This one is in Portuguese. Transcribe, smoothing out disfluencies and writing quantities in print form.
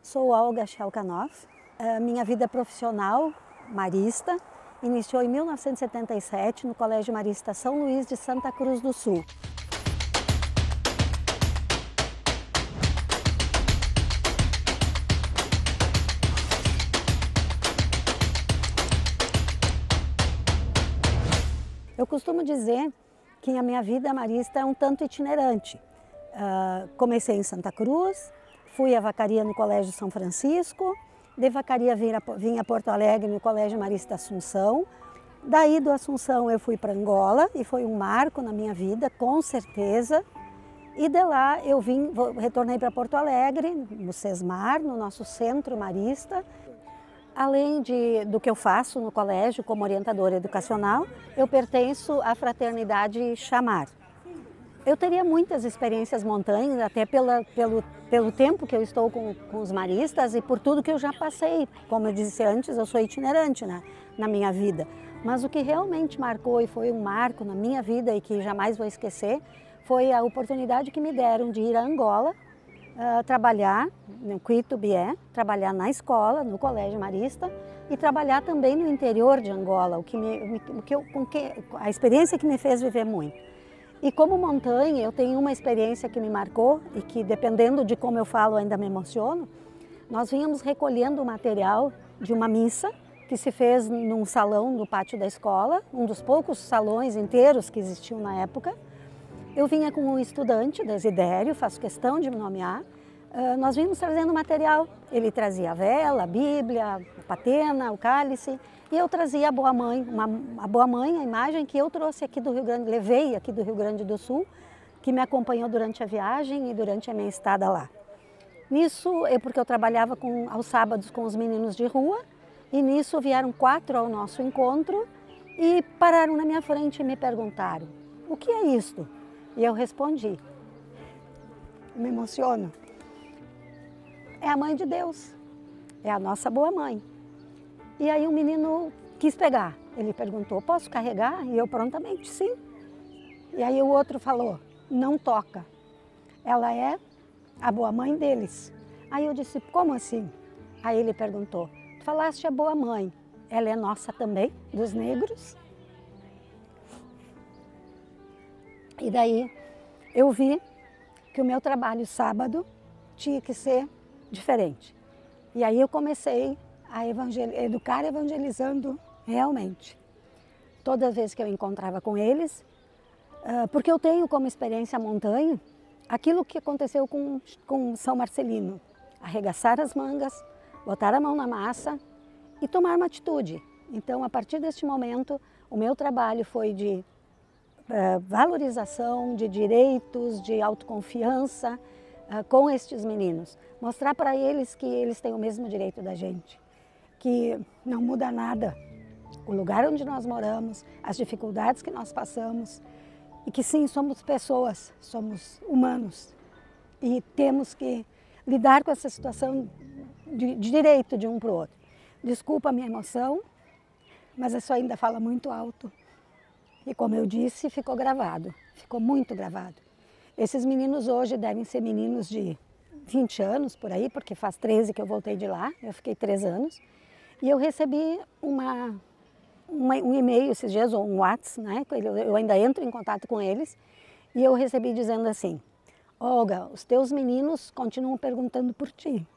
Sou Olga Shelkanoff. Minha vida profissional, marista, iniciou em 1977 no Colégio Marista São Luís de Santa Cruz do Sul. Eu costumo dizer que a minha vida marista é um tanto itinerante. Comecei em Santa Cruz, fui à Vacaria no Colégio São Francisco, de Vacaria vim a Porto Alegre no Colégio Marista Assunção. Daí do Assunção eu fui para Angola e foi um marco na minha vida, com certeza. E de lá eu retornei para Porto Alegre, no SESMAR, no nosso centro marista. Além do que eu faço no colégio como orientadora educacional, eu pertenço à fraternidade Chamar. Eu teria muitas experiências montanhas, até pelo tempo que eu estou com os maristas e por tudo que eu já passei. Como eu disse antes, eu sou itinerante na minha vida. Mas o que realmente marcou e foi um marco na minha vida e que jamais vou esquecer, foi a oportunidade que me deram de ir a Angola, trabalhar no Quito Bié, trabalhar na escola, no Colégio Marista e trabalhar também no interior de Angola, a experiência que me fez viver muito. E como montanha, eu tenho uma experiência que me marcou e que, dependendo de como eu falo, ainda me emociono. Nós vínhamos recolhendo o material de uma missa que se fez num salão no pátio da escola, um dos poucos salões inteiros que existiam na época. Eu vinha com um estudante, Desidério, faço questão de me nomear. Nós vínhamos trazendo material. Ele trazia a vela, a Bíblia, a patena, o cálice, e eu trazia a Boa Mãe, a imagem que eu trouxe aqui do Rio Grande, levei aqui do Rio Grande do Sul, que me acompanhou durante a viagem e durante a minha estada lá. Nisso, porque eu trabalhava aos sábados com os meninos de rua, e nisso vieram 4 ao nosso encontro e pararam na minha frente e me perguntaram: o que é isto? E eu respondi, me emociono, é a Mãe de Deus, é a nossa Boa Mãe. E aí o menino quis pegar, ele perguntou, posso carregar? E eu prontamente, sim. E aí o outro falou, não toca, ela é a Boa Mãe deles. Aí eu disse, como assim? Aí ele perguntou, falaste a Boa Mãe, ela é nossa também, dos negros? E daí eu vi que o meu trabalho sábado tinha que ser diferente. E aí eu comecei a educar evangelizando realmente. Todas as vezes que eu encontrava com eles, porque eu tenho como experiência a montanha, aquilo que aconteceu com São Marcelino. Arregaçar as mangas, botar a mão na massa e tomar uma atitude. Então, a partir deste momento, o meu trabalho foi de valorização de direitos, de autoconfiança com estes meninos. Mostrar para eles que eles têm o mesmo direito da gente, que não muda nada o lugar onde nós moramos, as dificuldades que nós passamos e que sim, somos pessoas, somos humanos e temos que lidar com essa situação de direito de um para o outro. Desculpa a minha emoção, mas isso ainda fala muito alto. E como eu disse, ficou gravado, ficou muito gravado. Esses meninos hoje devem ser meninos de 20 anos, por aí, porque faz 13 que eu voltei de lá, eu fiquei 3 anos. E eu recebi um e-mail esses dias, ou um WhatsApp, né? Eu ainda entro em contato com eles, e eu recebi dizendo assim, Olga, os teus meninos continuam perguntando por ti.